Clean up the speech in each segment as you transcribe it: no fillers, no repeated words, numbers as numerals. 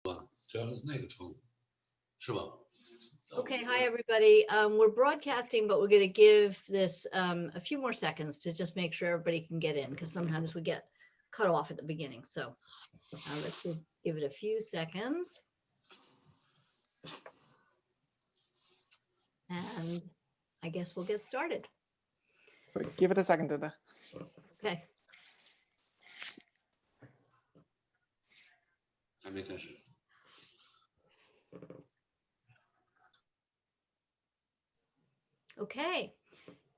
Okay, hi everybody. We're broadcasting, but we're going to give this a few more seconds to just make sure everybody can get in, because sometimes we get cut off at the beginning. So let's just give it a few seconds. And I guess we'll get started. Give it a second, Dada. Okay. Okay.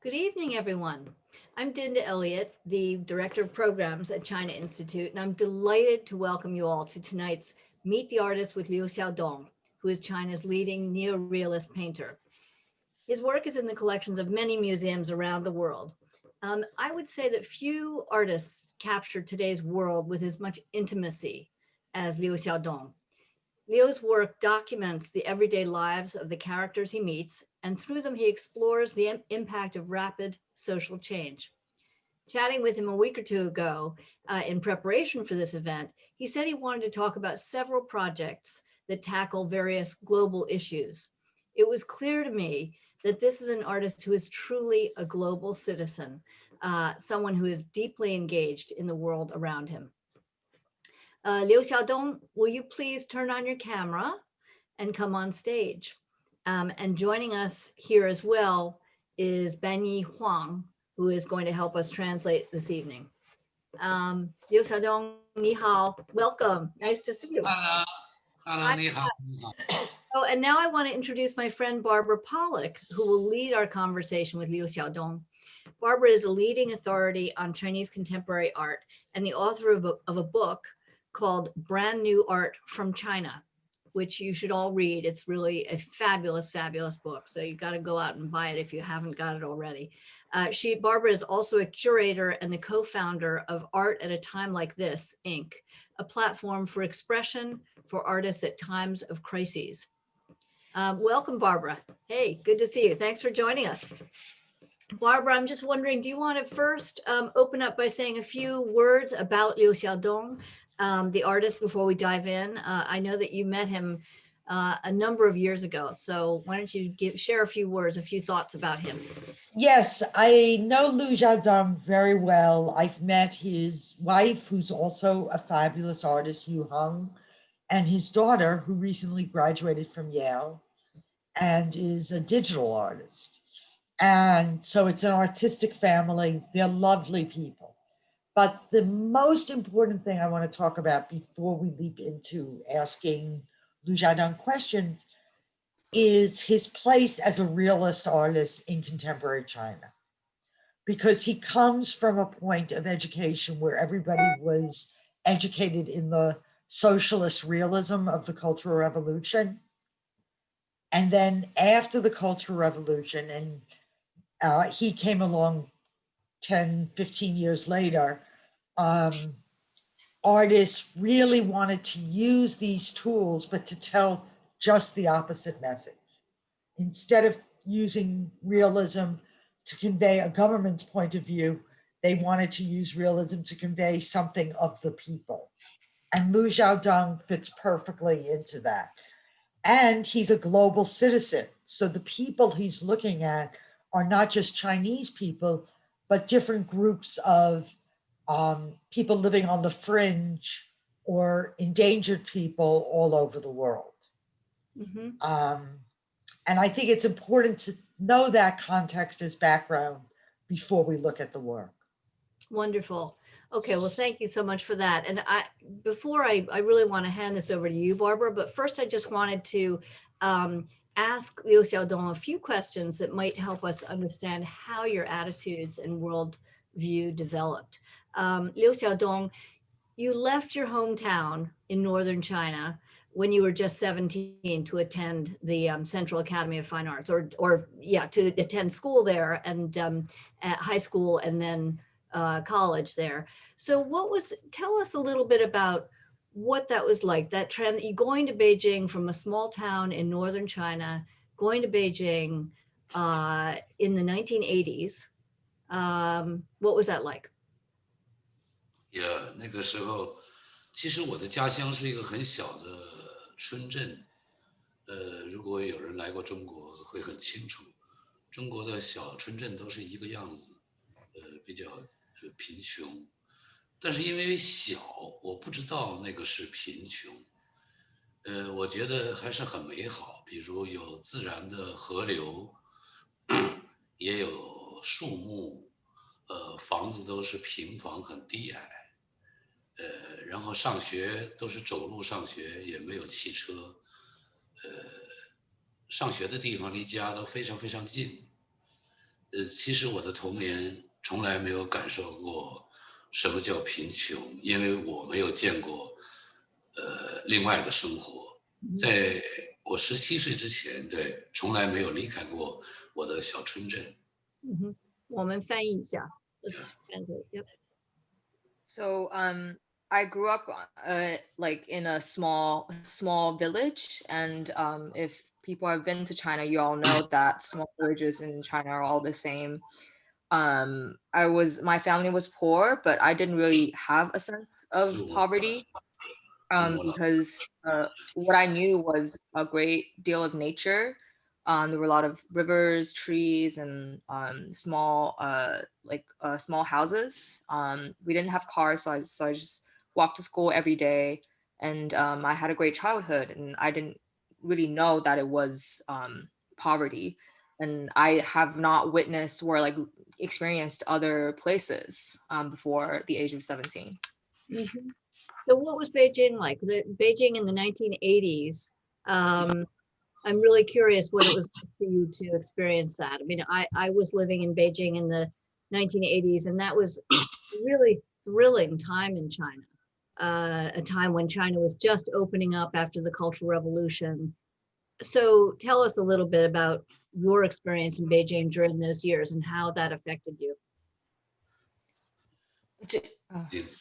Good evening, everyone. I'm Dinda Elliott, the Director of Programs at China Institute, and I'm delighted to welcome you all to tonight's Meet the Artist with Liu Xiaodong, who is China's leading neo-realist painter. His work is in the collections of many museums around the world. I would say that few artists capture today's world with as much intimacy as Liu Xiaodong. Liu's work documents the everyday lives of the characters he meets, and through them he explores the impact of rapid social change. Chatting with him a week or two ago in preparation for this event, he said he wanted to talk about several projects that tackle various global issues. It was clear to me that this is an artist who is truly a global citizen, someone who is deeply engaged in the world around him. Liu Xiaodong, will you please turn on your camera and come on stage? And joining us here as well is Banyi Huang, who is going to help us translate this evening. Liu Xiaodong, ni hao, welcome. Nice to see you. Hello, ni hao. Oh, and now I want to introduce my friend Barbara Pollack, who will lead our conversation with Liu Xiaodong. Barbara is a leading authority on Chinese contemporary art and the author of a book called Brand New Art from China, which you should all read. It's really a fabulous, fabulous book. So you got to go out and buy it if you haven't got it already. Barbara is also a curator and the co-founder of Art at a Time Like This, Inc., a platform for expression for artists at times of crises. Welcome, Barbara. Hey, good to see you. Thanks for joining us. Barbara, I'm just wondering, do you want to first open up by saying a few words about Liu Xiaodong, the artist, before we dive in? I know that you met him a number of years ago, so why don't you share a few words, a few thoughts about him? Yes, I know Liu Xiaodong very well. I've met his wife, who's also a fabulous artist, Yu Heng, and his daughter, who recently graduated from Yale and is a digital artist. And so it's an artistic family. They're lovely people. But the most important thing I want to talk about before we leap into asking Liu Xiaodong questions is his place as a realist artist in contemporary China. Because he comes from a point of education where everybody was educated in the socialist realism of the Cultural Revolution. And then after the Cultural Revolution, and he came along 10, 15 years later, artists really wanted to use these tools, but to tell just the opposite message. Instead of using realism to convey a government's point of view, they wanted to use realism to convey something of the people. And Liu Xiaodong fits perfectly into that. And he's a global citizen. So the people he's looking at are not just Chinese people, but different groups of people living on the fringe or endangered people all over the world. Mm-hmm. And I think it's important to know that context as background before we look at the work. Wonderful. Okay, well, thank you so much for that. And before I really want to hand this over to you, Barbara, but first I just wanted to ask Liu Xiaodong a few questions that might help us understand how your attitudes and worldview developed. Liu Xiaodong, you left your hometown in northern China when you were just 17 to attend the Central Academy of Fine Arts, to attend school there and at high school and then college there. So tell us a little bit about what that was like, that trend, you going to Beijing from a small town in northern China, going to Beijing in the 1980s. What was that like? 那个时候，其实我的家乡是一个很小的村镇，如果有人来过中国，会很清楚，中国的小村镇都是一个样子，比较贫穷，但是因为小，我不知道那个是贫穷，我觉得还是很美好，比如有自然的河流，也有树木，房子都是平房，很低矮，然后上学都是走路上学，也没有汽车，上学的地方离家都非常非常近。其实我的童年从来没有感受过什么叫贫穷，因为我没有见过另外的生活。在我17岁之前，对，从来没有离开过我的小村镇。我们翻译一下。Let's translate. Yep. So I grew up like in a small village, and if people have been to China, you all know that small villages in China are all the same. My family was poor, but I didn't really have a sense of poverty because what I knew was a great deal of nature. There were a lot of rivers, trees, and small small houses. We didn't have cars, so I just walked to school every day, and I had a great childhood. And I didn't really know that it was poverty, and I have not witnessed or like experienced other places before the age of 17. So what was Beijing like? Beijing in the 1980s. I'm really curious what it was like for you to experience that. I mean, I was living in Beijing in the 1980s, and that was a really thrilling time in China, a time when China was just opening up after the Cultural Revolution. So tell us a little bit about your experience in Beijing during those years and how that affected you.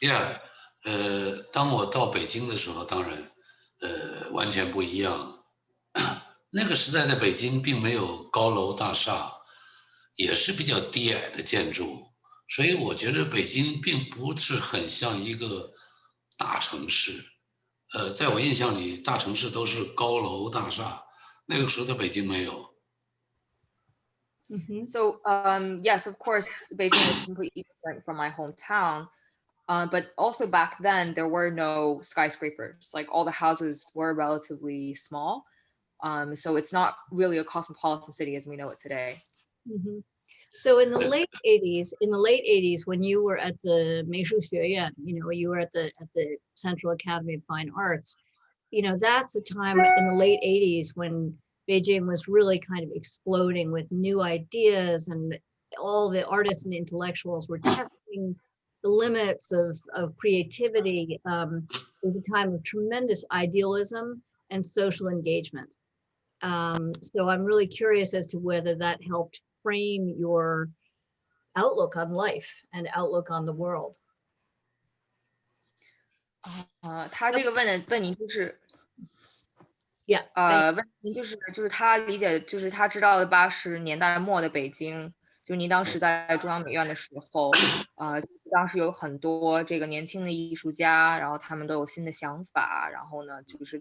Yeah. 当我到北京的时候，当然，完全不一样。那个时代的北京并没有高楼大厦，也是比较低矮的建筑，所以我觉得北京并不是很像一个大城市。在我印象里，大城市都是高楼大厦，那个时候的北京没有。So yes, of course, Beijing was completely different from my hometown. But also back then, there were no skyscrapers. Like all the houses were relatively small. So it's not really a cosmopolitan city as we know it today. So in the late 80s, when you were at the 美术学院, you were at the Central Academy of Fine Arts, that's a time in the late 80s when Beijing was really kind of exploding with new ideas, and all the artists and intellectuals were testing the limits of creativity. It was a time of tremendous idealism and social engagement. So I'm really curious as to whether that helped frame your outlook on life and outlook on the world. 他这个问您就是 Yeah. 问您就是他理解，就是他知道的80年代末的北京，就是您当时在中央美院的时候，当时有很多这个年轻的艺术家，然后他们都有新的想法，然后呢，都是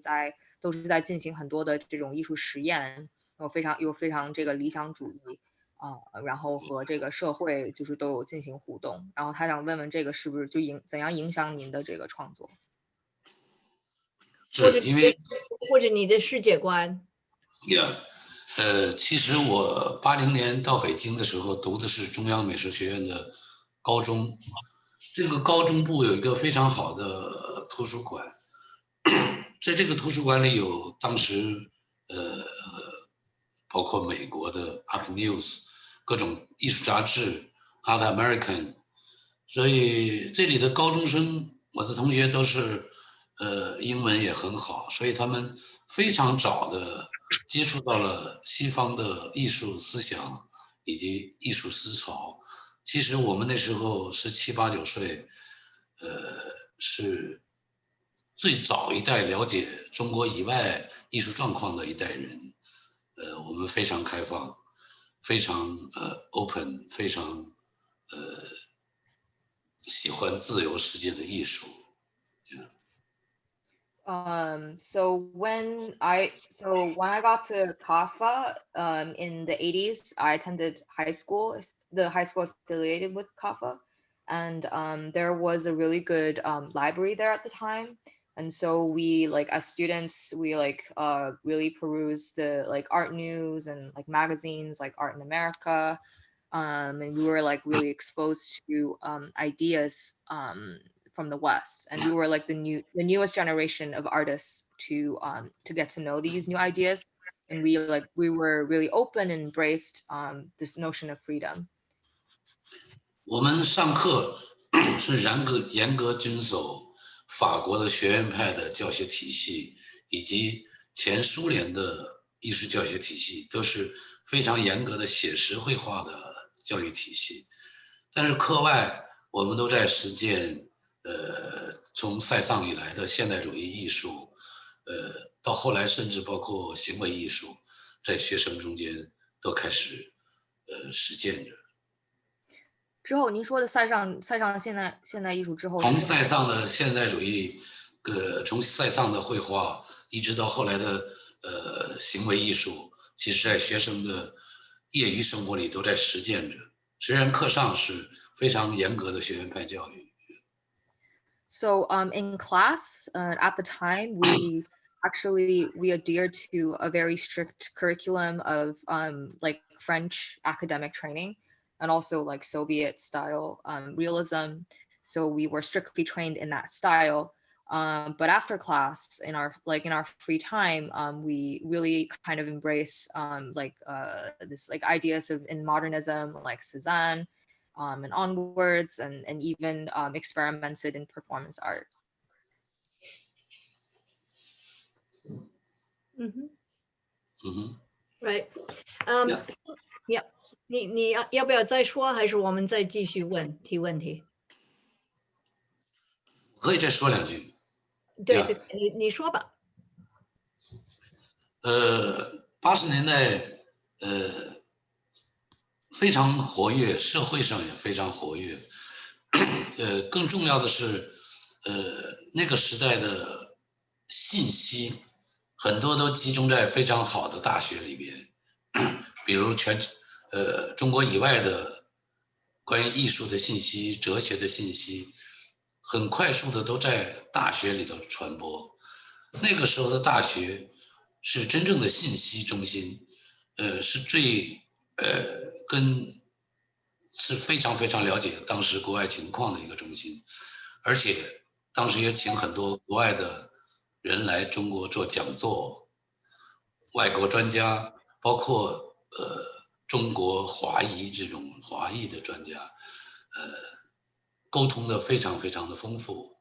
在进行很多的这种艺术实验，有非常这个理想主义然后和这个社会就是都有进行互动，然后他想问问这个是不是就怎样影响您的这个创作？是因为或者你的世界观。其实我80年到北京的时候读的是中央美术学院的高中，这个高中部有一个非常好的图书馆，在这个图书馆里有当时包括美国的 Art News 各种艺术杂志 Art American， 所以这里的高中生，我的同学都是英文也很好，所以他们非常早的接触到了西方的艺术思想以及艺术思潮。其实我们那时候17、18、19岁，是最早一代了解中国以外艺术状况的一代人。我们非常开放，非常open， 非常喜欢自由世界的艺术。So when I got to CAFA in the 80s, I attended high school, the high school affiliated with CAFA, and there was a really good library there at the time. And so we, like, as students, we like really perused the like art news and like magazines like Art in America, and we were like really exposed to ideas from the West, and we were like the newest generation of artists to get to know these new ideas, and we were really open and embraced this notion of freedom. 我们上课是严格遵守法国的学院派的教学体系，以及前苏联的艺术教学体系，都是非常严格的写实绘画的教育体系。但是课外我们都在实践从塞尚以来的现代主义艺术，到后来甚至包括行为艺术，在学生中间都开始实践着。之后您说的塞尚现代艺术之后，从塞尚的现代主义，从塞尚的绘画一直到后来的行为艺术，其实在学生的业余生活里都在实践着。虽然课上是非常严格的学院派教育。So in class at the time we adhered to a very strict curriculum of like French academic training and also like Soviet style realism. So we were strictly trained in that style. But after class, in our free time, we really kind of embrace this like ideas of in modernism, like Cézanne, and onwards, and even experimented in performance art. Right. Yeah. 你要不要再说，还是我们再继续提问题？可以再说两句。对对，你说吧。80年代非常活跃，社会上也非常活跃。更重要的是，那个时代的信息很多都集中在非常好的大学里边，比如中国以外的关于艺术的信息、哲学的信息，很快速的都在大学里头传播。那个时候的大学是真正的信息中心，是最是非常非常了解当时国外情况的一个中心，而且当时也请很多国外的人来中国做讲座，外国专家，包括中国华裔这种华裔的专家，沟通的非常非常的丰富。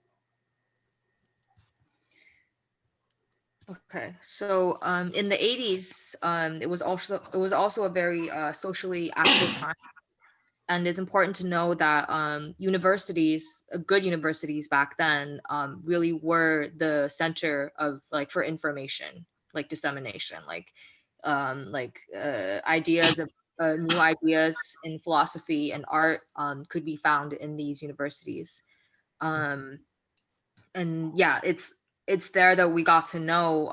Okay, so in the 80s, it was also a very socially active time, and it's important to know that good universities back then, really were the center of like for information, like dissemination, like ideas of new ideas in philosophy and art could be found in these universities, and yeah, it's there that we got to know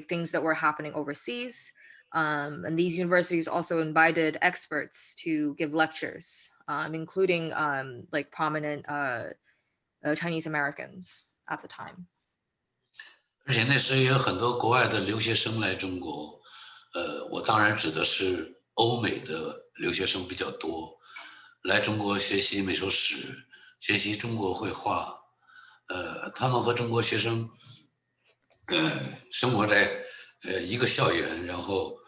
things that were happening overseas, and these universities also invited experts to give lectures, including like prominent Chinese Americans at the time. 而且那时也有很多国外的留学生来中国，我当然指的是欧美的留学生比较多，来中国学习美术史，学习中国绘画。他们和中国学生生活在一个校园，然后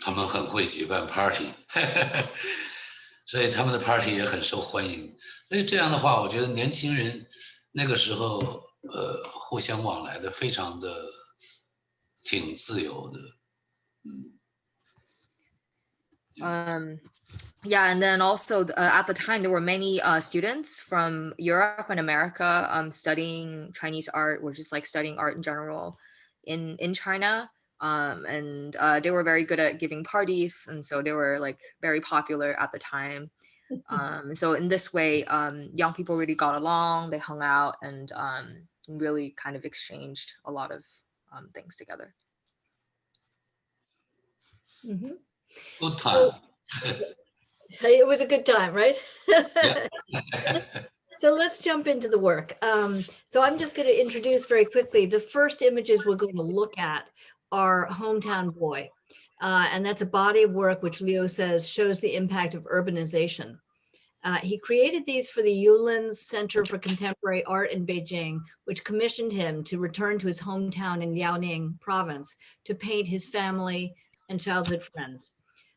他们很会举办 party， 所以他们的 party 也很受欢迎。所以这样的话，我觉得年轻人那个时候互相往来的非常的挺自由的。Yeah, and then also at the time there were many students from Europe and America studying Chinese art, or just like studying art in general in China, and they were very good at giving parties, and so they were like very popular at the time. So in this way, young people really got along, they hung out, and really kind of exchanged a lot of things together. Mhm. Good So- time. It was a good time, right? Yeah. So let's jump into the work. So I'm just going to introduce very quickly. The first images we're going to look at are Hometown Boy. And that's a body of work which Liu says shows the impact of urbanization. He created these for the Yulin Center for Contemporary Art in Beijing, which commissioned him to return to his hometown in Liaoning province to paint his family and childhood friends.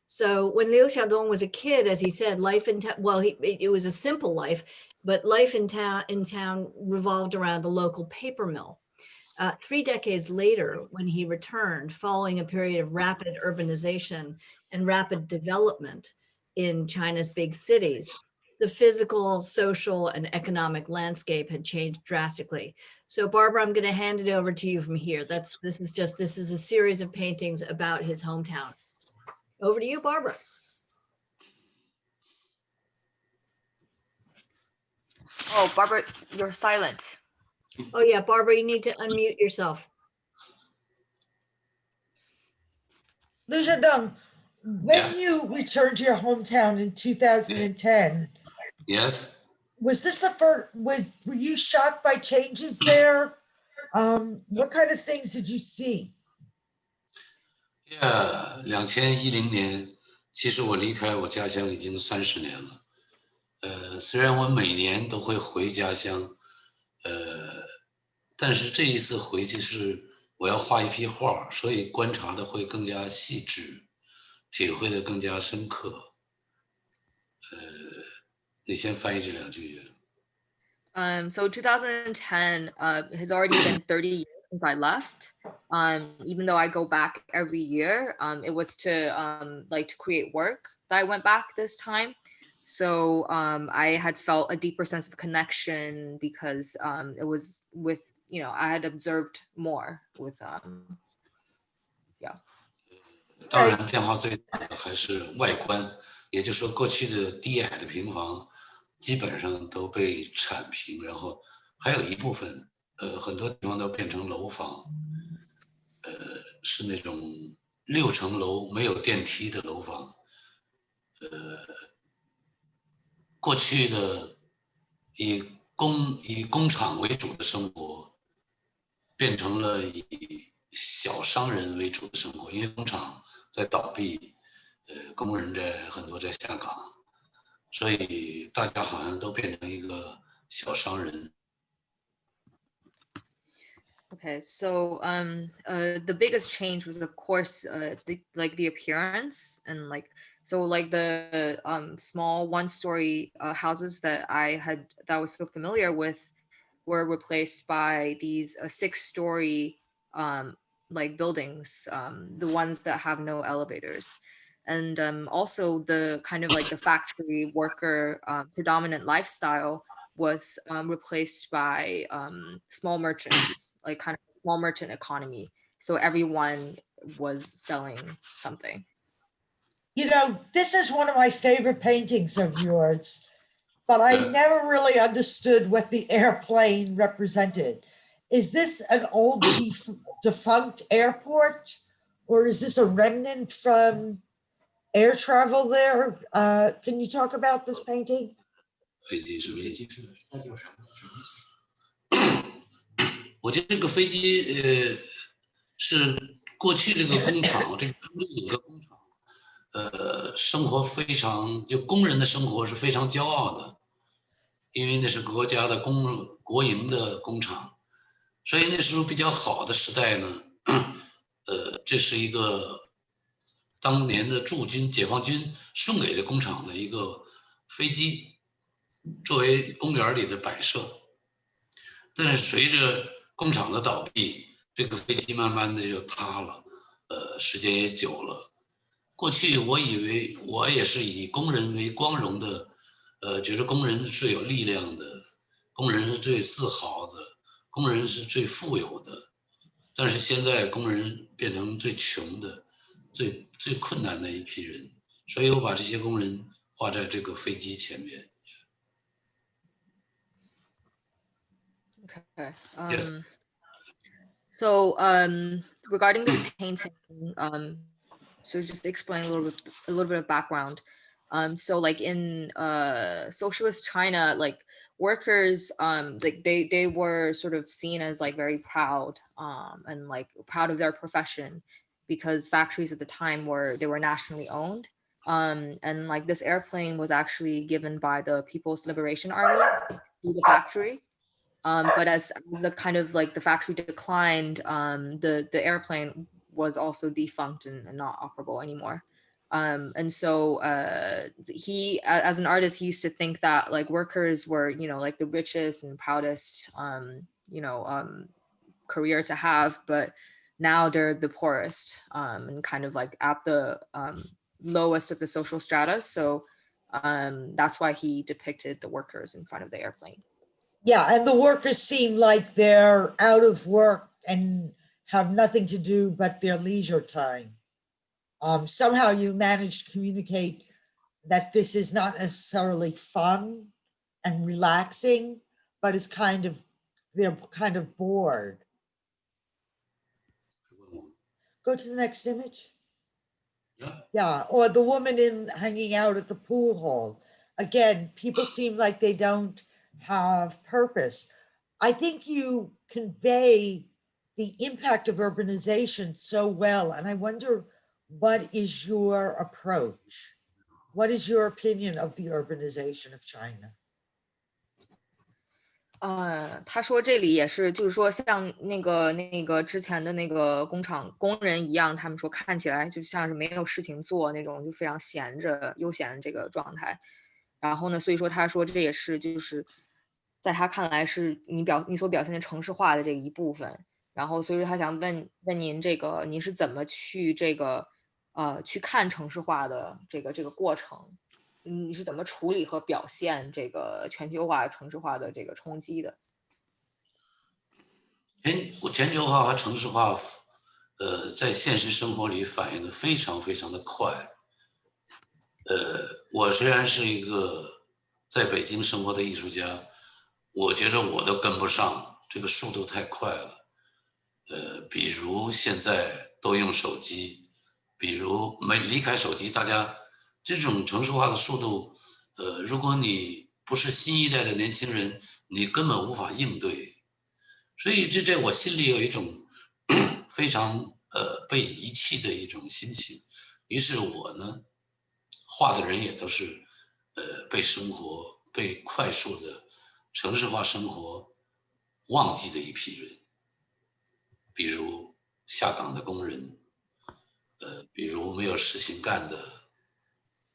So when Liu Xiaodong was a kid, as he said, life in town, well, it was a simple life, but life in town revolved around the local paper mill. 3 decades later, when he returned, following a period of rapid urbanization and rapid development in China's big cities, the physical, social, and economic landscape had changed drastically. So Barbara, I'm going to hand it over to you from here. This is a series of paintings about his hometown. Over to you, Barbara. Oh, Barbara, you're silent. Oh yeah, Barbara, you need to unmute yourself. Liu Xiaodong, when you returned to your hometown in 2010, Yes. was this the first, were you shocked by changes there? What kind of things did you see? Yeah, 2010年，其实我离开我家乡已经30年了。虽然我每年都会回家乡，但是这一次回去是我要画一批画，所以观察的会更加细致，体会的更加深刻。你先翻译这2句。So 2010 has already been 30 years since I left. Even though I go back every year, it was to to create work that I went back this time. So I had felt a deeper sense of connection because it was with, I had observed more with, yeah. 当然，变化最大的还是外观，也就是说，过去的低矮的平房基本上都被铲平，然后还有一部分，很多地方都变成楼房，是那种6层楼没有电梯的楼房，过去的以工厂为主的生活，变成了以小商人为主的生活，因为工厂在倒闭，工人很多在下岗，所以大家好像都变成一个小商人。Okay, so the biggest change was, of course, the appearance and the small one-story houses that I was so familiar with were replaced by these 6-story buildings, the ones that have no elevators. And also the kind of the factory worker predominant lifestyle was replaced by small merchants, kind of small merchant economy. So everyone was selling something. This is one of my favorite paintings of yours, but I never really understood what the airplane represented. Is this an old defunct airport, or is this a remnant from air travel there? Can you talk about this painting? 飞机是代表什么意思？我觉得这个飞机是过去这个工厂，这个朱棣有个工厂，生活非常，就工人的生活是非常骄傲的，因为那是国家的国营的工厂，所以那时候比较好的时代呢，这是一个当年的驻军解放军送给这工厂的一个飞机。作为公园里的摆设，但是随着工厂的倒闭，这个飞机慢慢的就塌了，时间也久了。过去我以为我也是以工人为光荣的，觉得工人是最有力量的，工人是最自豪的，工人是最富有的。但是现在工人变成最穷的、最困难的一批人，所以我把这些工人画在这个飞机前面。 Okay. Yes. So regarding this painting, so just explain a little bit of background. So like in socialist China, like workers, like they were sort of seen as like very proud and like proud of their profession, because factories at the time were nationally owned. And like this airplane was actually given by the People's Liberation Army to the factory. But as the kind of like the factory declined, the airplane was also defunct and not operable anymore. And so he, as an artist, he used to think that like workers were, you know, like the richest and proudest, career to have, but now they're the poorest and kind of like at the lowest of the social strata. So that's why he depicted the workers in front of the airplane. Yeah, and the workers seem like they're out of work and have nothing to do but their leisure time. Somehow you manage to communicate that this is not necessarily fun and relaxing, but is kind of, they're kind of bored. Go to the next image. Yeah. Yeah, or the woman in hanging out at the pool hall. Again, people seem like they don't have purpose. I think you convey the impact of urbanization so well, and I wonder, what is your approach? What is your opinion of the urbanization of China? 他说这里也是，就是说像那个之前的那个工厂工人一样，他们说看起来就像是没有事情做那种，就非常闲着悠闲的这个状态。然后呢，所以说他说这也是就是在他看来是你所表现的城市化的这一部分。然后所以说他想问您这个您是怎么去这个去看城市化的这个过程？你是怎么处理和表现这个全球化、城市化的这个冲击的？全球化和城市化，在现实生活里反映的非常非常的快。我虽然是一个在北京生活的艺术家，我觉着我都跟不上，这个速度太快了。比如现在都用手机，比如没离开手机，大家这种城市化的速度，如果你不是新一代的年轻人，你根本无法应对。所以这我心里有一种非常被遗弃的一种心情。于是我呢，画的人也都是被快速的城市化生活忘记的一批人。比如下岗的工人，比如没有事情干的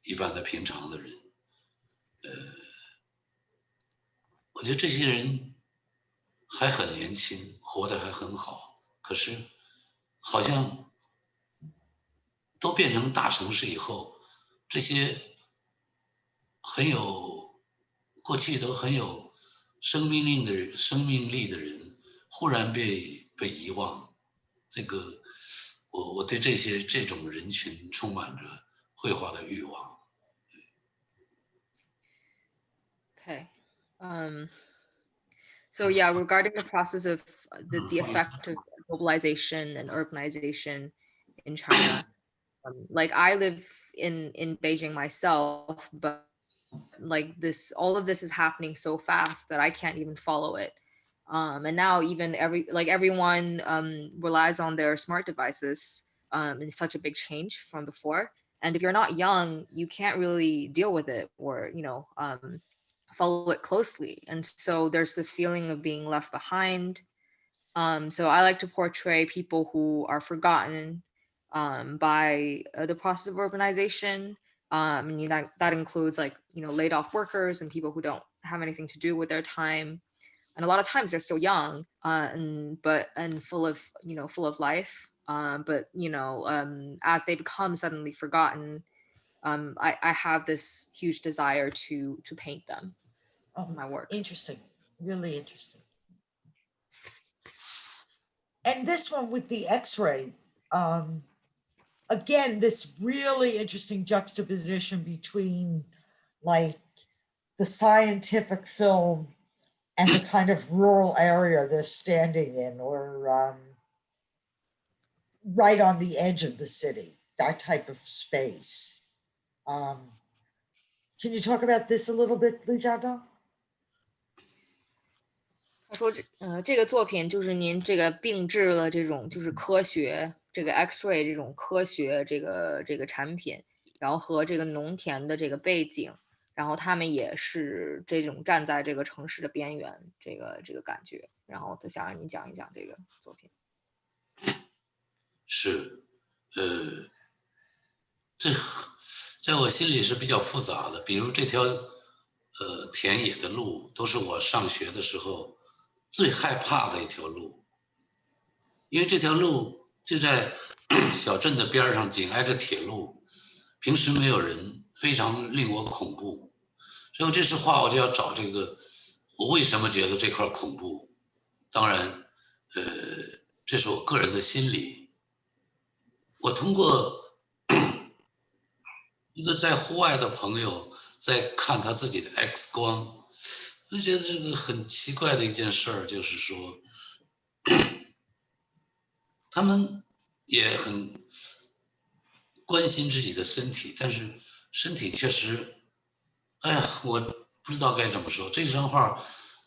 一般的平常的人，我觉得这些人还很年轻，活得还很好，可是好像都变成大城市以后，这些过去都很有生命力的人，忽然被遗忘。这个我对这种人群充满着绘画的欲望。Okay. So yeah, regarding the process of the effect of globalization and urbanization in China, like I live in Beijing myself, but like all of this is happening so fast that I can't even follow it. And now even everyone relies on their smart devices. It's such a big change from before. And if you're not young, you can't really deal with it or, follow it closely. And so there's this feeling of being left behind. So I like to portray people who are forgotten by the process of urbanization. And that includes laid off workers and people who don't have anything to do with their time. And a lot of times they're still young and full of life. But as they become suddenly forgotten, I have this huge desire to paint them. My work. Interesting, really interesting. And this one with the X-ray, again, this really interesting juxtaposition between like the scientific film and the kind of rural area they're standing in, or right on the edge of the city, that type of space. Can you talk about this a little bit, Liu Xiaodong? 他说这个作品就是您这个并置了这种就是科学这个 X-ray 这种科学这个产品，然后和这个农田的这个背景，然后他们也是这种站在这个城市的边缘，这个感觉，然后他想让你讲一讲这个作品。是，这在我心里是比较复杂的。比如这条田野的路，都是我上学的时候最害怕的一条路，因为这条路就在小镇的边上，紧挨着铁路，平时没有人，非常令我恐怖。所以这次画我就要找这个，我为什么觉得这块恐怖？当然，这是我个人的心理。我通过一个在户外的朋友在看他自己的 X 光，我觉得这个很奇怪的一件事儿，就是说，他们也很关心自己的身体，但是身体确实，哎呀，我不知道该怎么说。这张画，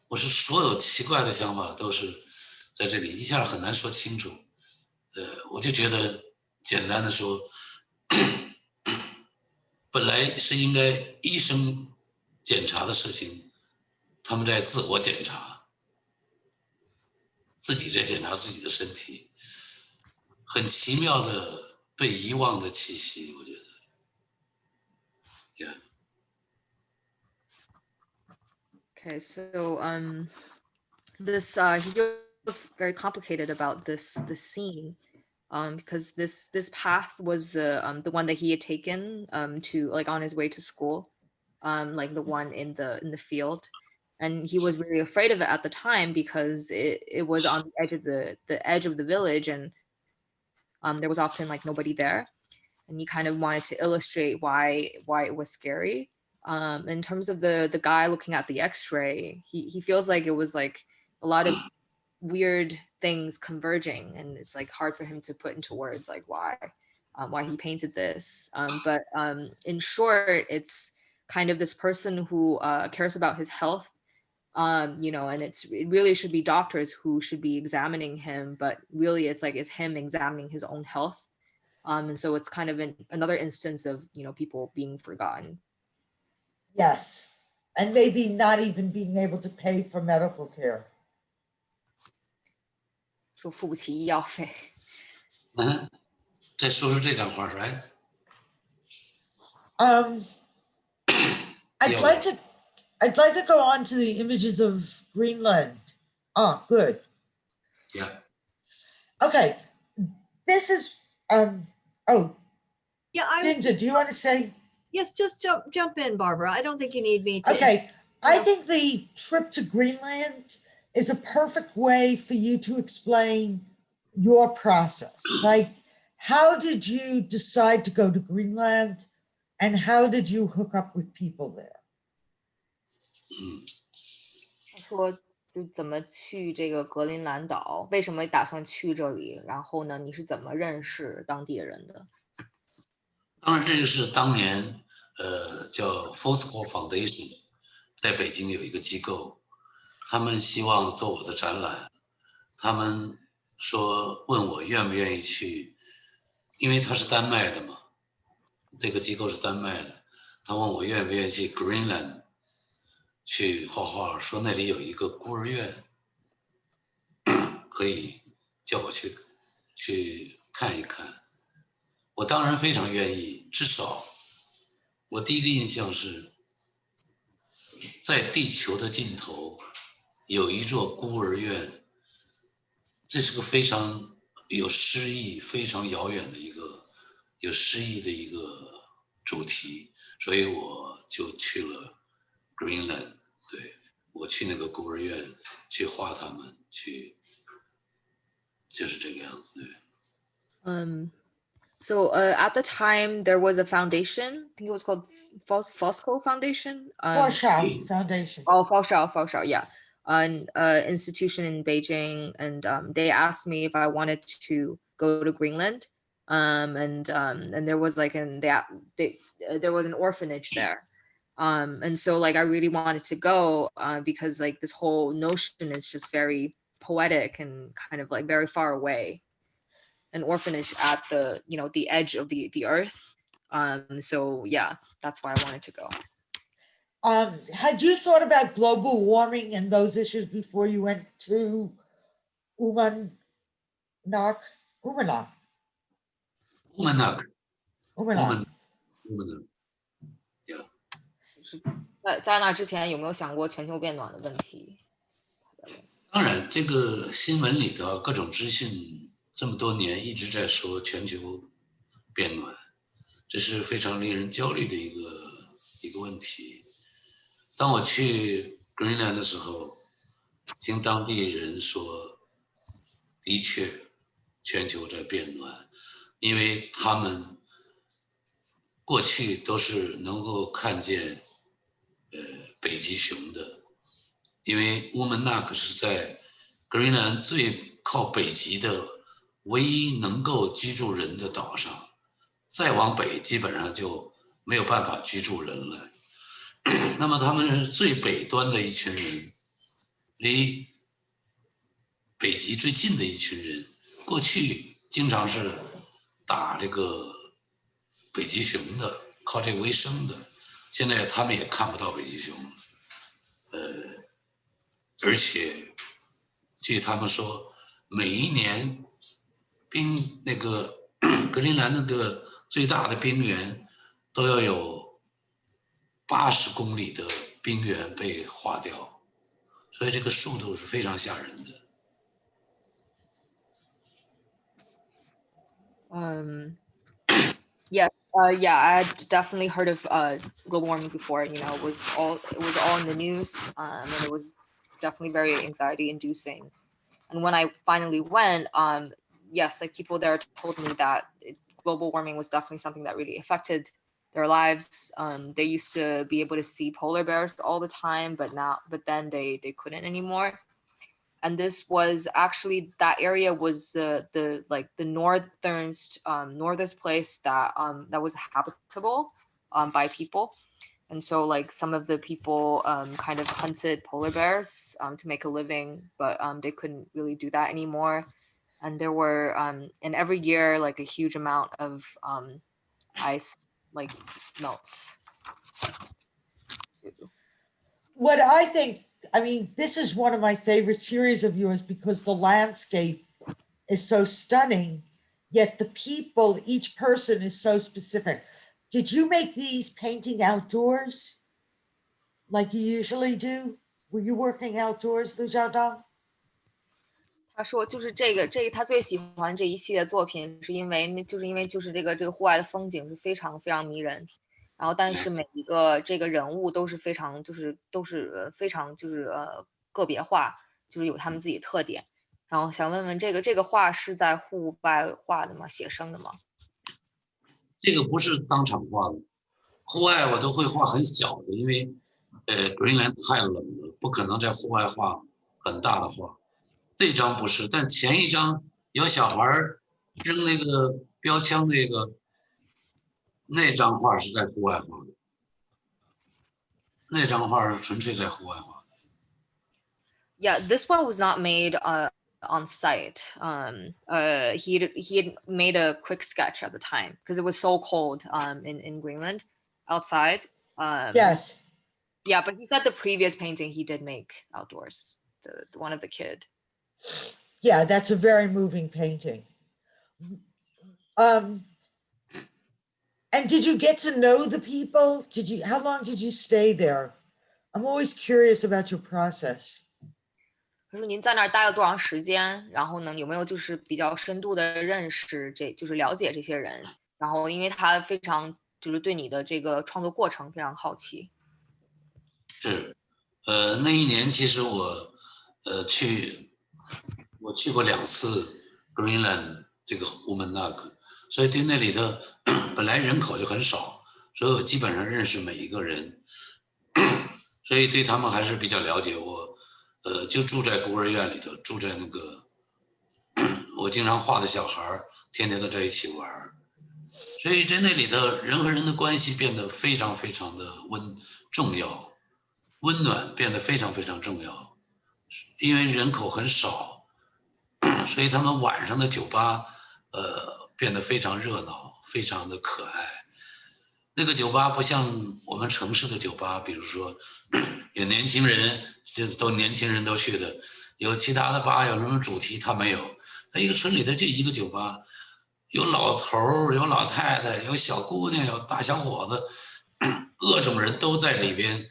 我是所有奇怪的想法都是在这里，一下很难说清楚。我就觉得简单的说，本来是应该医生检查的事情，他们在自我检查，自己在检查自己的身体，很奇妙的被遗忘的气息，我觉得。Yeah. Okay, so this he feels very complicated about this scene, because this path was the one that he had taken to like on his way to school, like the one in the field, and he was really afraid of it at the time because it was on the edge of the village, and there was often like nobody there, and he kind of wanted to illustrate why it was scary. In terms of the guy looking at the X-ray, he feels like it was like a lot of weird things converging, and it's like hard for him to put into words like why he painted this. But in short, it's kind of this person who cares about his health, you know, and it really should be doctors who should be examining him, but really it's him examining his own health. And so it's kind of another instance of, you know, people being forgotten. Yes, and maybe not even being able to pay for medical care. 说付不起医药费。再说说这张画是哎。I'd like to go on to the images of Greenland. Oh, good. Yeah. Okay, this is oh. Yeah, Dinda, do you want to say? Yes, just jump in, Barbara. I don't think you need me to. Okay, I think the trip to Greenland is a perfect way for you to explain your process. Like, how did you decide to go to Greenland, and how did you hook up with people there? 他说就怎么去这个格陵兰岛，为什么打算去这里？然后呢，你是怎么认识当地人的？当然，这个是当年叫 Foursquare Foundation， 在北京有一个机构，他们希望做我的展览，他们说问我愿不愿意去，因为他是丹麦的嘛，这个机构是丹麦的，他问我愿不愿意去 Greenland 去画画，说那里有一个孤儿院，可以叫我去看一看。我当然非常愿意，至少我第一个印象是，在地球的尽头有一座孤儿院，这是个非常有诗意、非常遥远的一个有诗意的一个主题，所以我就去了 Greenland。对，我去那个孤儿院去画他们，去就是这个样子。对。So at the time, there was a foundation. I think it was called Fosco Foundation. Forshao Foundation. Oh, Fosho, yeah. An institution in Beijing, and they asked me if I wanted to go to Greenland. And there was like there was an orphanage there. And so like I really wanted to go because like this whole notion is just very poetic and kind of like very far away. An orphanage at the the edge of the earth. So yeah, that's why I wanted to go. Had you thought about global warming and those issues before you went to Umanak? Umanak. Umanak, Umanak. Umanak. Yeah. 在那之前有没有想过全球变暖的问题？当然，这个新闻里头各种资讯这么多年一直在说全球变暖，这是非常令人焦虑的一个问题。当我去 Greenland 的时候，听当地人说，的确全球在变暖，因为他们过去都是能够看见北极熊的，因为乌门纳克是在 Greenland 最靠北极的唯一能够居住人的岛上，再往北基本上就没有办法居住人了。那么他们是最北端的一群人，离北极最近的一群人，过去经常是打这个北极熊的，靠这个为生的。现在他们也看不到北极熊，而且据他们说，每一年那个格陵兰那个最大的冰原都要有80公里的冰原被化掉，所以这个速度是非常吓人的。Yeah, I had definitely heard of global warming before. You know, it was all in the news, and it was definitely very anxiety inducing. And when I finally went, yes, like people there told me that global warming was definitely something that really affected their lives. They used to be able to see polar bears all the time, but then they couldn't anymore. And this was actually, that area was the northernest place that was habitable by people. And so like some of the people kind of hunted polar bears to make a living, but they couldn't really do that anymore. And there were and every year like a huge amount of ice like melts. What I think, I mean, this is one of my favorite series of yours because the landscape is so stunning, yet the people, each person is so specific. Did you make these painting outdoors like you usually do? Were you working outdoors, Liu Xiaodong? 他说，就是他最喜欢这一系列作品，是因为这个户外的风景是非常非常迷人，然后但是每一个这个人物都是非常非常个别化，就是有他们自己特点。然后想问问这个画是在户外画的吗？写生的吗？这个不是当场画的，户外我都会画很小的，因为Greenland 太冷了，不可能在户外画很大的画。这张不是，但前一张有小孩扔那个标枪那张画是在户外画的，那张画是纯粹在户外画的。Yeah, this one was not made on site. He had made a quick sketch at the time because it was so cold in Greenland outside. Yes. Yeah, but he said the previous painting he did make outdoors, the one of the kid. Yeah, that's a very moving painting. And did you get to know the people? How long did you stay there? I'm always curious about your process. 他说您在那儿待了多长时间？然后呢，有没有就是比较深度的认识就是了解这些人？然后因为他非常就是对你的这个创作过程非常好奇。是，那一年其实我去过2次 Greenland，这个乌门纳克，所以对那里头本来人口就很少，所以我基本上认识每一个人，所以对他们还是比较了解。我就住在孤儿院里头，住在那个我经常画的小孩天天都在一起玩，所以在那里头人和人的关系变得非常非常的重要，温暖变得非常非常重要，因为人口很少，所以他们晚上的酒吧变得非常热闹，非常的可爱。那个酒吧不像我们城市的酒吧，比如说有年轻人，就是都年轻人都去的，有其他的吧，有什么主题，他没有。他一个村里头就一个酒吧，有老头儿，有老太太，有小姑娘，有大小伙子，各种人都在里边，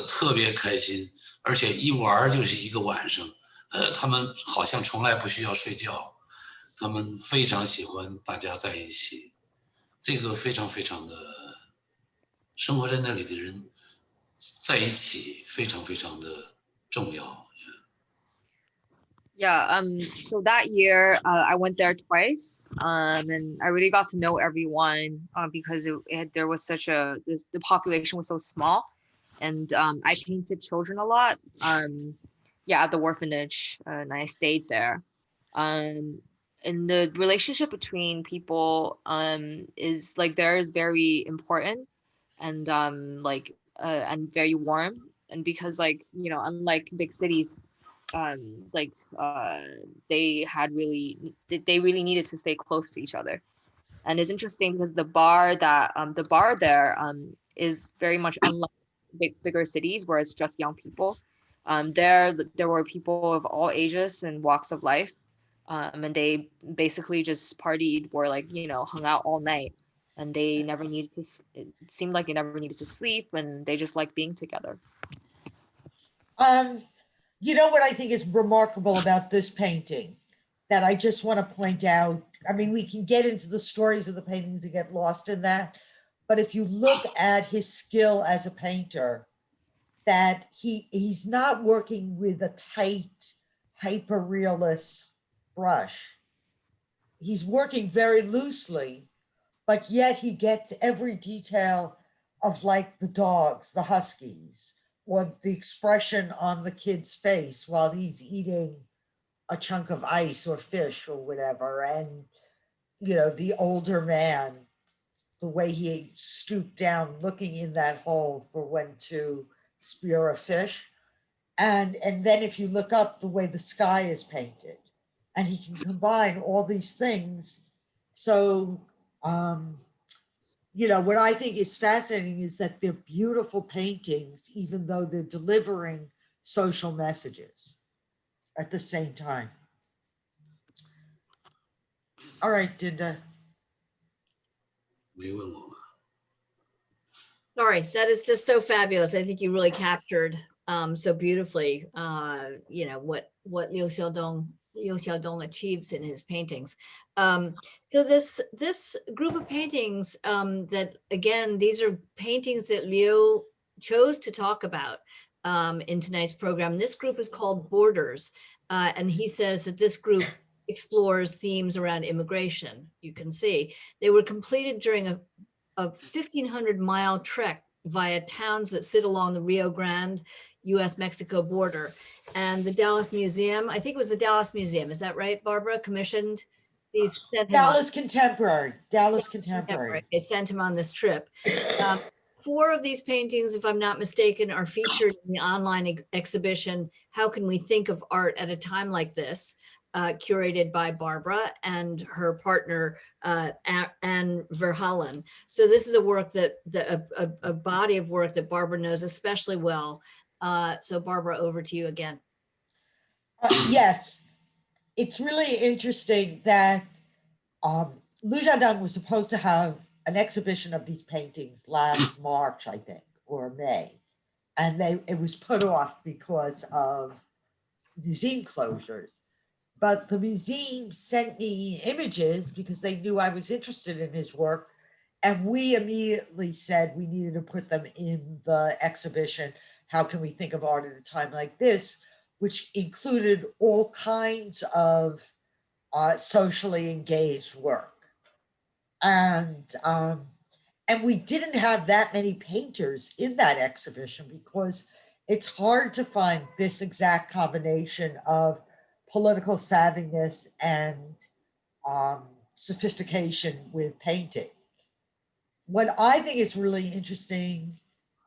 特别开心，而且一玩就是一个晚上。他们好像从来不需要睡觉，他们非常喜欢大家在一起，这个非常非常的，生活在那里的人在一起非常非常的重要。Yeah, so that year I went there twice, and I really got to know everyone because there was the population was so small, and I painted children a lot. Yeah, at the orphanage, and I stayed there. And the relationship between people is like there is very important and and very warm. And because like unlike big cities, like they really needed to stay close to each other. And it's interesting because the bar there is very much unlike bigger cities where it's just young people. There were people of all ages and walks of life, and they basically just partied or hung out all night, and they never needed to. It seemed like they never needed to sleep, and they just liked being together. You know what I think is remarkable about this painting that I just want to point out? I mean, we can get into the stories of the paintings and get lost in that. But if you look at his skill as a painter, that he's not working with a tight, hyper-realist brush. He's working very loosely, but yet he gets every detail of like the dogs, the huskies, or the expression on the kid's face while he's eating a chunk of ice or fish or whatever. And, the older man, the way he stooped down, looking in that hole for when to spear a fish. And then if you look up the way the sky is painted, and he can combine all these things. So, what I think is fascinating is that they're beautiful paintings, even though they're delivering social messages at the same time. All right, Dinda. Sorry, that is just so fabulous. I think you really captured so beautifully, what Liu Xiaodong achieves in his paintings. So this group of paintings that, again, these are paintings that Liu chose to talk about in tonight's program. This group is called Borders, and he says that this group explores themes around immigration. You can see they were completed during a 1,500-mile trek via towns that sit along the Rio Grande, US-Mexico border. And the Dallas Museum, I think it was the Dallas Museum, is that right, Barbara, commissioned these? Dallas Contemporary. They sent him on this trip. 4 of these paintings, if I'm not mistaken, are featured in the online exhibition, How Can We Think of Art at a Time Like This? Curated by Barbara and her partner, Anne Verhalen. So this is a work a body of work that Barbara knows especially well. So Barbara, over to you again. Yes, it's really interesting that Liu Xiaodong was supposed to have an exhibition of these paintings last March, I think, or May. And it was put off because of museum closures. But the museum sent me images because they knew I was interested in his work. And we immediately said we needed to put them in the exhibition. How can we think of art at a time like this? Which included all kinds of socially engaged work. And we didn't have that many painters in that exhibition because it's hard to find this exact combination of political savviness and sophistication with painting. What I think is really interesting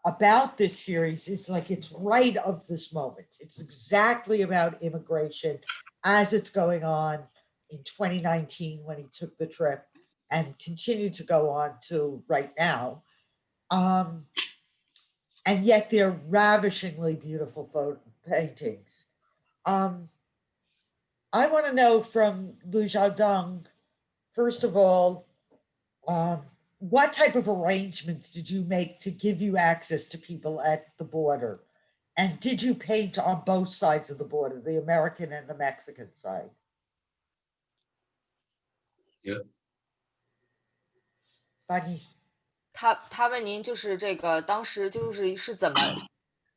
about this series is like it's right of this moment. It's exactly about immigration as it's going on in 2019 when he took the trip and continued to go on to right now. And yet they're ravishingly beautiful photo paintings. I want to know from Liu Xiaodong, first of all, what type of arrangements did you make to give you access to people at the border? And did you paint on both sides of the border, the American and the Mexican side? Yeah. 巴尼，他问您就是这个当时是怎么，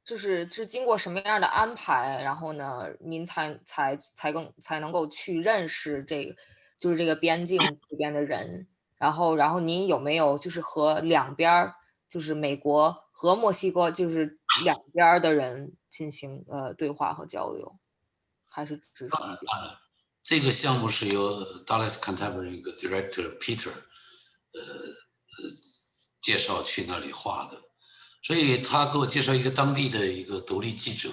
是经过什么样的安排，然后呢，您才能够去认识这个边境这边的人，然后您有没有就是和两边就是美国和墨西哥就是两边的人进行对话和交流，还是只是一边？这个项目是由 Dallas Contemporary 一个 director Peter 介绍去那里画的，所以他给我介绍一个当地的一个独立记者，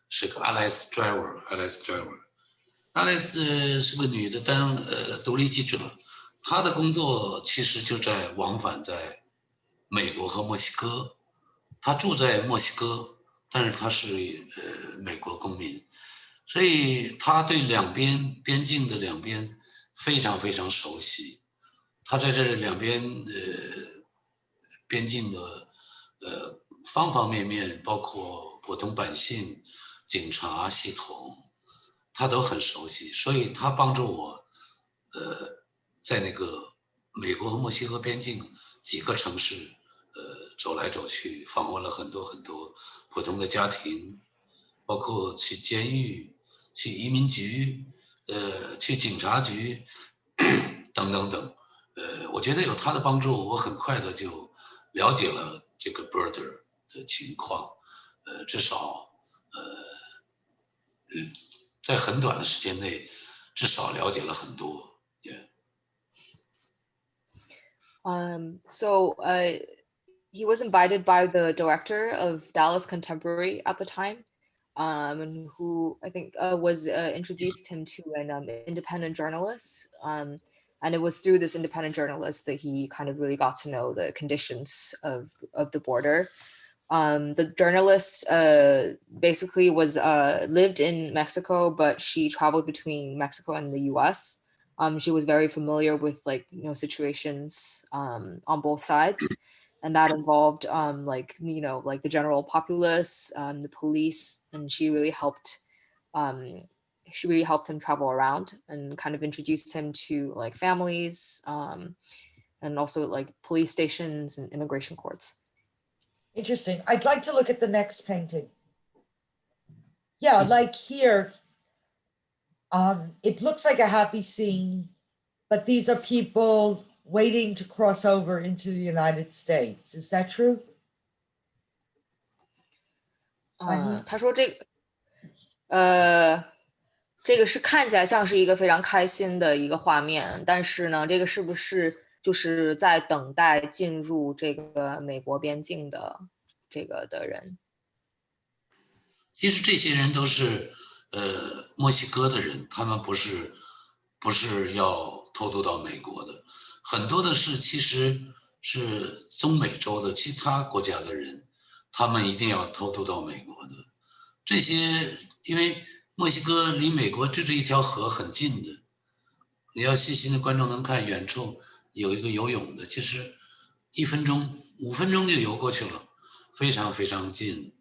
是个 Alice Driver。Alice 是个女的独立记者，她的工作其实就在往返在美国和墨西哥，她住在墨西哥，但是她是美国公民，所以她对边境的两边非常非常熟悉。她在这两边边境的方方面面，包括普通百姓、警察系统，他都很熟悉，所以他帮助我在那个美国和墨西哥边境几个城市走来走去，访问了很多很多普通的家庭，包括去监狱、去移民局、去警察局等等等。我觉得有他的帮助，我很快的就了解了这个 border 的情况，至少在很短的时间内，至少了解了很多。Yeah. So he was invited by the director of Dallas Contemporary at the time, and who I think was introduced him to an independent journalist. And it was through this independent journalist that he kind of really got to know the conditions of the border. The journalist basically was lived in Mexico, but she traveled between Mexico and the U.S. She was very familiar with situations on both sides, and that involved the general populace, the police, and she really helped him travel around and kind of introduced him to families, and also police stations and immigration courts. Interesting. I'd like to look at the next painting. Yeah, like here, it looks like a happy scene, but these are people waiting to cross over into the United States. Is that true? 他说这个是看起来像是一个非常开心的一个画面，但是呢，这个是不是就是在等待进入这个美国边境的的人？其实这些人都是墨西哥的人，他们不是要偷渡到美国的，很多的其实是中美洲的其他国家的人，他们一定要偷渡到美国的。这些因为墨西哥离美国就这一条河很近的，你要细心的观众能看远处有一个游泳的，其实1分钟、5分钟就游过去了，非常非常近。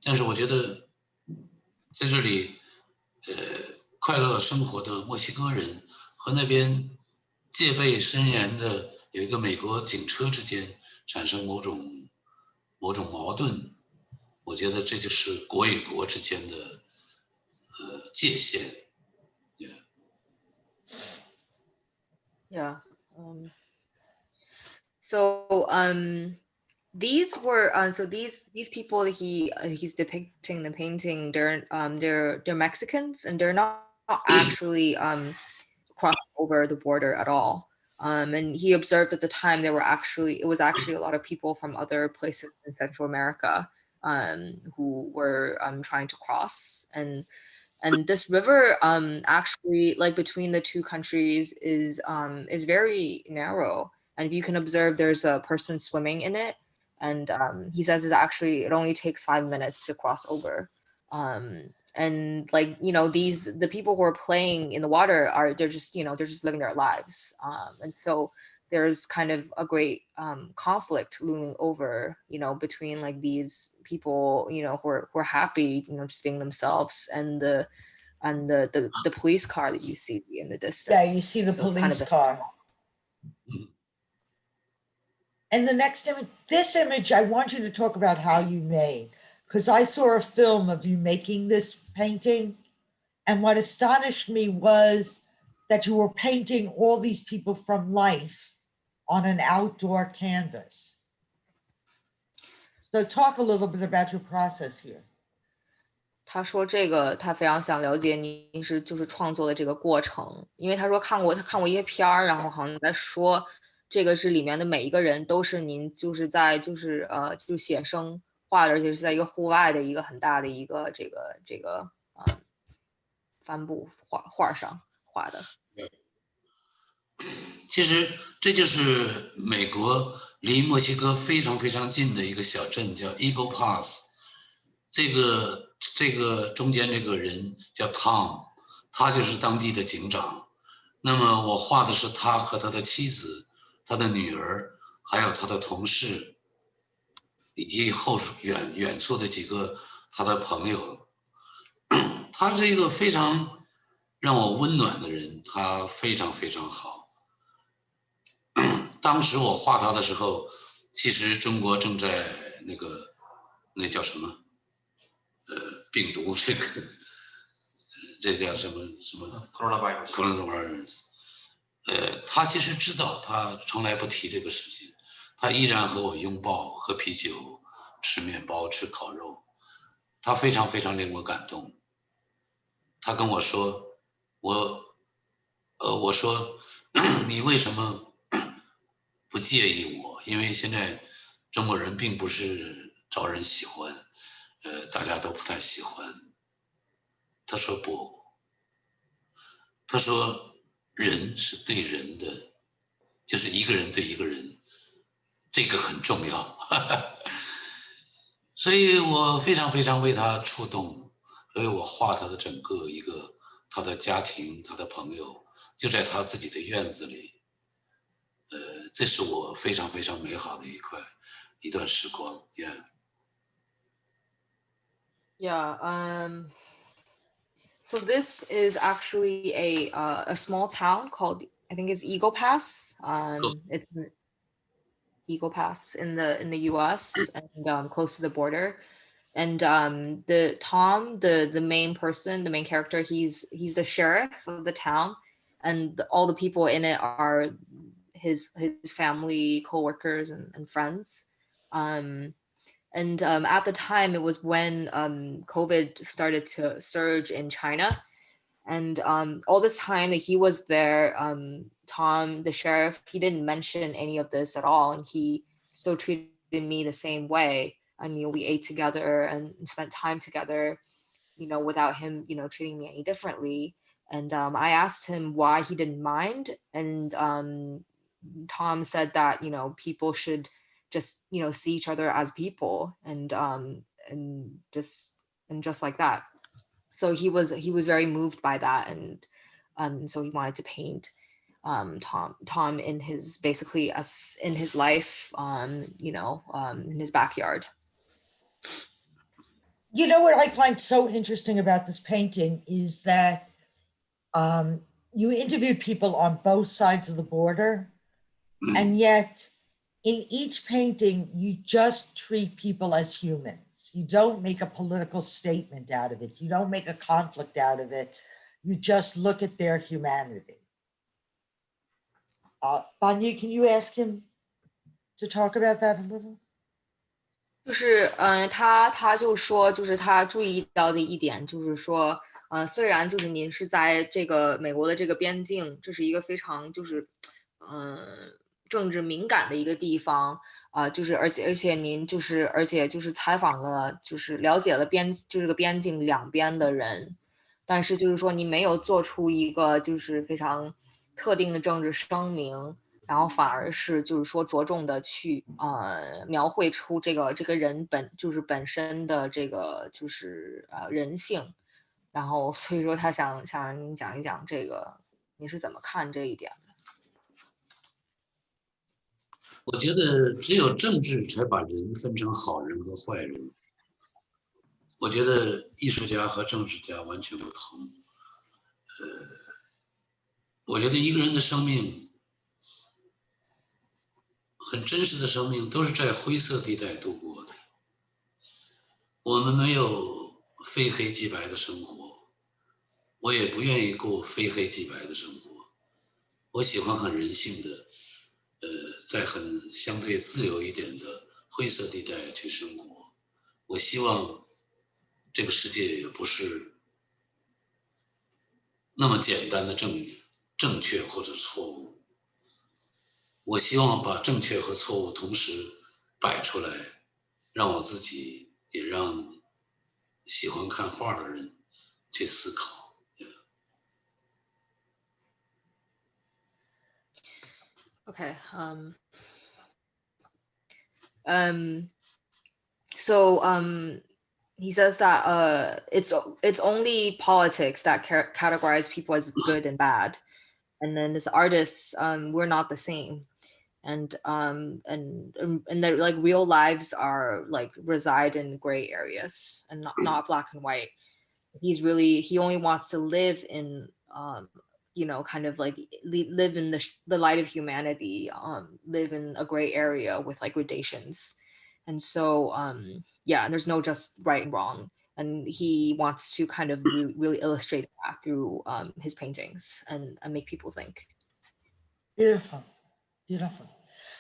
但是我觉得在这里快乐生活的墨西哥人和那边戒备森严的有一个美国警车之间产生某种矛盾，我觉得这就是国与国之间的界限。Yeah. So these were so these people that he's depicting the painting, they're Mexicans, and they're not actually crossing over the border at all. And he observed at the time it was actually a lot of people from other places in Central America who were trying to cross. And this river actually, like, between the two countries is very narrow. And if you can observe, there's a person swimming in it. And he says it only takes 5 minutes to cross over. And like, the people who are playing in the water they're just living their lives. And so there's kind of a great conflict looming over, between like these people, who are happy, just being themselves, and the police car that you see in the distance. Yeah, you see the police car. And the next image, this image, I want you to talk about how you made, because I saw a film of you making this painting. And what astonished me was that you were painting all these people from life on an outdoor canvas. So talk a little bit about your process here. 他说他非常想了解您就是创作的这个过程，因为他说他看过一些片儿，然后好像在说这个是里面的每一个人都是您就是在就写生画的，而且是在一个户外的一个很大的一个这个帆布画上画的。其实这就是美国离墨西哥非常非常近的一个小镇，叫 Eagle Pass。这个中间这个人叫 Tom， 他就是当地的警长。那么我画的是他和他的妻子、他的女儿，还有他的同事，以及远处的几个他的朋友。他是一个非常让我温暖的人，他非常非常好。当时我画他的时候，其实中国正在那叫什么？病毒这叫什么？Coronavirus。他其实知道，他从来不提这个事情，他依然和我拥抱、喝啤酒、吃面包、吃烤肉，他非常非常令我感动。他跟我说，我说你为什么不介意我？因为现在中国人并不是招人喜欢。大家都不太喜欢。他说不，他说人是对人的，就是一个人对一个人，这个很重要。所以我非常非常为他触动，所以我画他的整个他的家庭、他的朋友，就在他自己的院子里。这是我非常非常美好的一段时光。Yeah. So this is actually a small town called, I think it's Eagle Pass. It's Eagle Pass in the U.S. and close to the border. And the Tom, the main person, the main character, he's the sheriff of the town, and all the people in it are his family, co-workers, and friends. And at the time, it was when COVID started to surge in China. And all this time that he was there, Tom, the sheriff, he didn't mention any of this at all. And he still treated me the same way. I mean, we ate together and spent time together, without him, treating me any differently. And I asked him why he didn't mind. And Tom said that, people should just see each other as people, and just like that. So he was very moved by that, and so he wanted to paint Tom in his basically as in his life, in his backyard. You know what I find so interesting about this painting is that you interviewed people on both sides of the border, and yet in each painting, you just treat people as humans. You don't make a political statement out of it. You don't make a conflict out of it. You just look at their humanity. Banya, can you ask him to talk about that a little? 就是他就说，就是他注意到的一点，就是说，虽然就是您是在这个美国的这个边境，这是一个非常就是政治敏感的一个地方就是而且您就是而且就是采访了，就是了解了就这个边境两边的人，但是就是说您没有做出一个就是非常特定的政治声明。然后反而是就是说着重的去描绘出这个人本身的这个就是人性，然后所以说他想您讲一讲这个你是怎么看这一点的？我觉得只有政治才把人分成好人和坏人。我觉得艺术家和政治家完全不同。我觉得一个人的生命，很真实的生命，都是在灰色地带度过的。我们没有非黑即白的生活，我也不愿意过非黑即白的生活。我喜欢很人性的，在很相对自由一点的灰色地带去生活。我希望这个世界也不是那么简单的正确或者错误。我希望把正确和错误同时摆出来，让我自己也让喜欢看画的人去思考。Okay. So he says that it's only politics that categorize people as good and bad, and then as artists, we're not the same, and that like real lives are like reside in gray areas and not black and white. He only wants to live in kind of like live in the light of humanity, live in a gray area with like gradations. And so and there's no just right and wrong, and he wants to kind of really illustrate that through his paintings and make people think. Beautiful.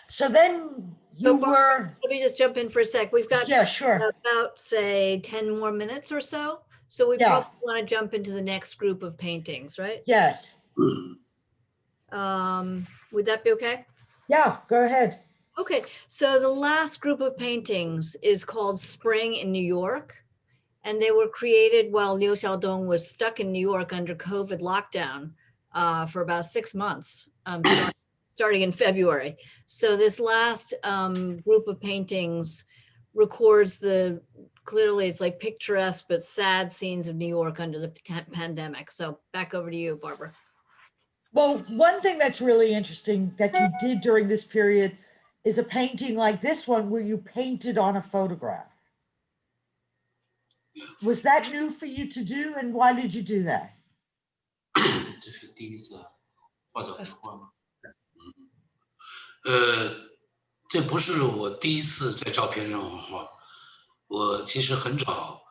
So then you were. Let me just jump in for a sec. We've got sure. about say 10 more minutes or so. So we probably want to jump into the next group of paintings, right? Yes. Would that be okay? Yeah, go ahead. Okay, so the last group of paintings is called Spring in New York. And they were created while Liu Xiaodong was stuck in New York under COVID lockdown for about 6 months, starting in February. So this last group of paintings records clearly it's like picturesque but sad scenes of New York under the pandemic. So back over to you, Barbara. Well, one thing that's really interesting that you did during this period is a painting like this one where you painted on a photograph. Was that new for you to do, and why did you do that? 这是第一次画照片画吗？这不是我第一次在照片上画画。我其实很早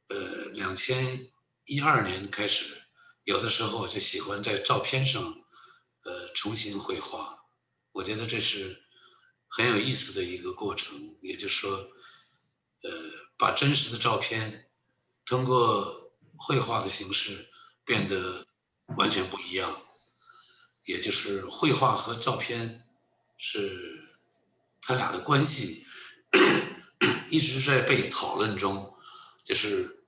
，2012年开始，有的时候就喜欢在照片上重新绘画。我觉得这是很有意思的一个过程，也就是说把真实的照片通过绘画的形式变得完全不一样，也就是绘画和照片是它俩的关系一直在被讨论中，就是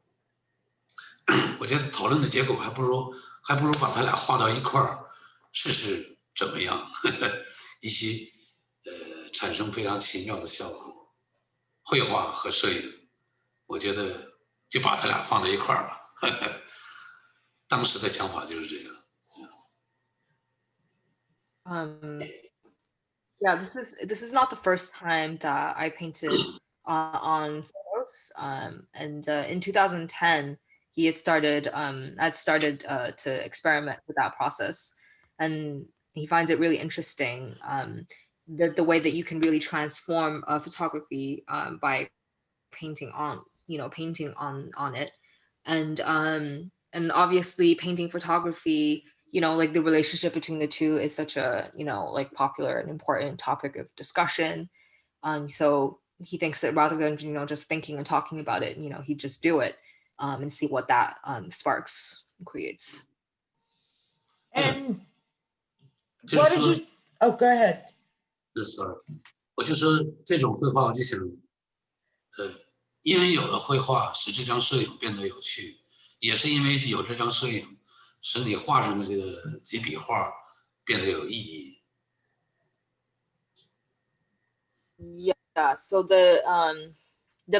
我觉得讨论的结果还不如把它俩画到一块儿试试怎么样，一起产生非常奇妙的效果。绘画和摄影，我觉得就把它俩放在一块儿吧。当时的想法就是这样。Yeah, this is not the first time that I painted on photos. And in 2010, he had started to experiment with that process, and he finds it really interesting the way that you can really transform photography by painting on it, and obviously painting photography, you know, like the relationship between the two is such a, you know, like popular and important topic of discussion. So he thinks that rather than, you know, just thinking and talking about it, you know, he'd just do it and see what that sparks and creates. And 就是 what did 说 you, oh, go ahead. sorry， 我就说这种绘画，我就想，因为有了绘画，使这张摄影变得有趣，也是因为有这张摄影，使你画上的这个几笔画变得有意义。Yeah, so the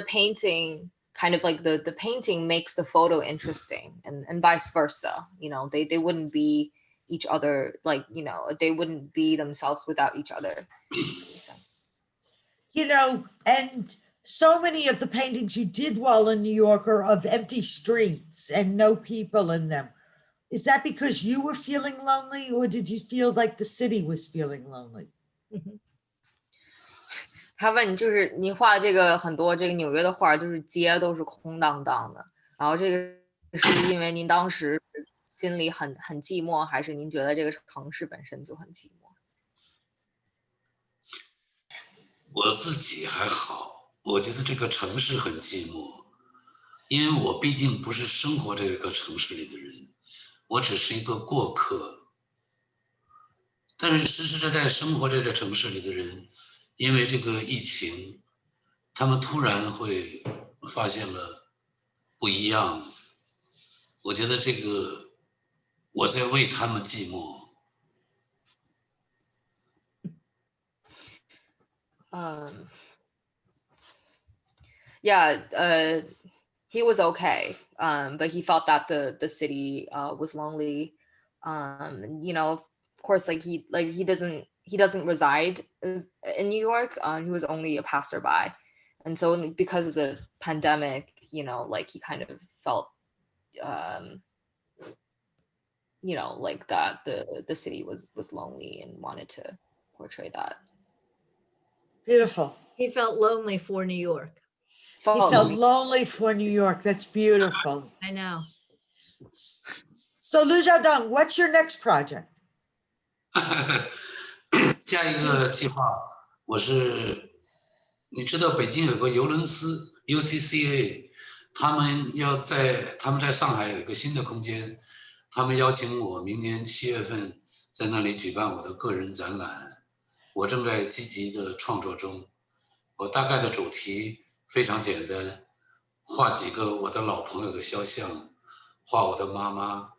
painting kind of like the painting makes the photo interesting, and vice versa. You know, they wouldn't be each other, like, you know, they wouldn't be themselves without each other. You know, and so many of the paintings you did while in New York are of empty streets and no people in them. Is that because you were feeling lonely, or did you feel like the city was feeling lonely? Mhm. 他问你，就是你画这个很多这个纽约的画，就是街都是空荡荡的，然后这个是因为您当时心里很寂寞，还是您觉得这个城市本身就很寂寞？我自己还好，我觉得这个城市很寂寞，因为我毕竟不是生活这个城市里的人，我只是一个过客。但是实实在在生活在这城市里的人，因为这个疫情，他们突然会发现了不一样。我觉得这个我在为他们寂寞。Yeah, he was okay, but he felt that the city was lonely. You know, of course, like he doesn't reside in New York. He was only a passerby, and so because of the pandemic, you know, like he kind of felt, you know, like that the city was lonely and wanted to portray that. Beautiful. He felt lonely for New York. He felt lonely for New York. That's beautiful. I know. So Liu Xiaodong, what's your next project? 下一个计划，我是，你知道北京有个尤伦斯 UCCA， 他们在上海有一个新的空间，他们邀请我明年7月份在那里举办我的个人展览，我正在积极的创作中。我大概的主题非常简单，画几个我的老朋友的肖像，画我的妈妈。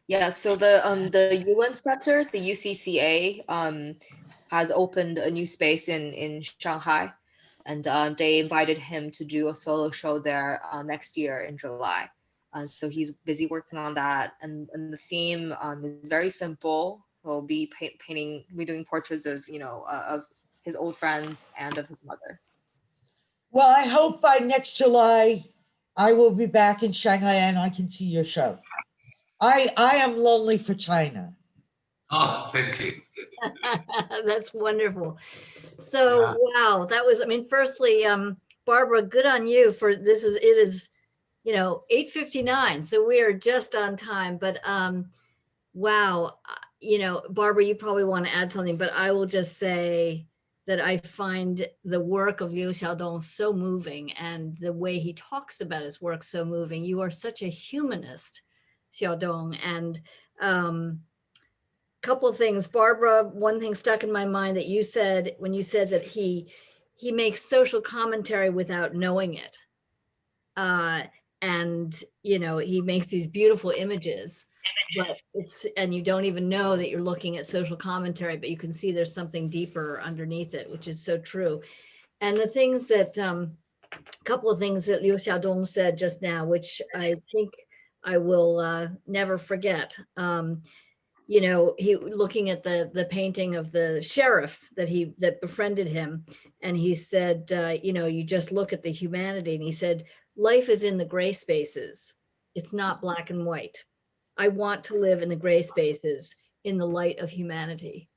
Yeah, so the Untitled, the UCCA, has opened a new space in Shanghai, and they invited him to do a solo show there next year in July. So he's busy working on that, and the theme is very simple. He'll be painting, be doing portraits of, you know, of his old friends and of his mother. Well, I hope by next July, I will be back in Shanghai and I can see your show. I am lonely for China. Oh, thank you. That's wonderful. So, Yeah. wow, that was, I mean, firstly, Barbara, good on you for this it is, you know, 8:59. So we are just on time, but wow, you know, Barbara, you probably want to add something, but I will just say that I find the work of Liu Xiaodong so moving, and the way he talks about his work so moving. You are such a humanist, Xiaodong, and couple of things, Barbara, one thing stuck in my mind that you said when you said that he makes social commentary without knowing it. And, you know, he makes these beautiful images, but and you don't even know that you're looking at social commentary, but you can see there's something deeper underneath it, which is so true. And the things that, couple of things that Liu Xiaodong said just now, which I think I will never forget. You know, he looking at the painting of the sheriff that befriended him, and he said, you know, you just look at the humanity, and he said, life is in the gray spaces. It's not black and white. I want to live in the gray spaces in the light of humanity.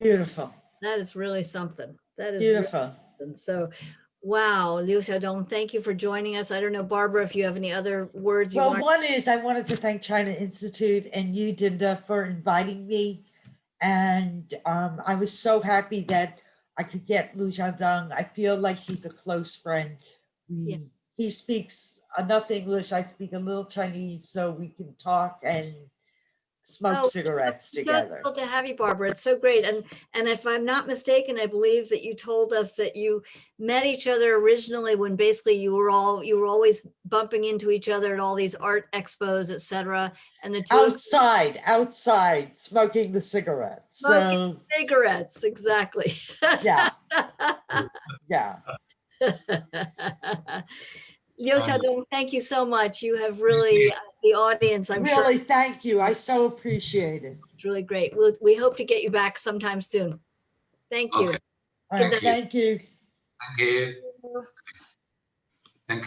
Beautiful. That is really something. That is beautiful. Really something. So, Wow, Liu Xiaodong, thank you for joining us. I don't know, Barbara, if you have any other words you Well, want. one is I wanted to thank China Institute and you, Dinda, for inviting me. And I was so happy that I could get Liu Xiaodong. I feel like he's a close friend. Yeah. He speaks enough English. I speak a little Chinese, so we can talk and smoke Oh, cigarettes so together. thrilled to have you, Barbara. It's so great. And if I'm not mistaken, I believe that you told us that you met each other originally when basically you were always bumping into each other at all these art expos, et cetera. And the two of you Outside, smoking the cigarettes. smoking So cigarettes, exactly. yeah, yeah. Liu Xiaodong, thank you so much. You have really, the audience, I'm sure, Really, thank you. I so appreciate it. it's really great. We hope to get you back sometime soon. Thank you. Okay. All Good right, night. thank you. Thank you.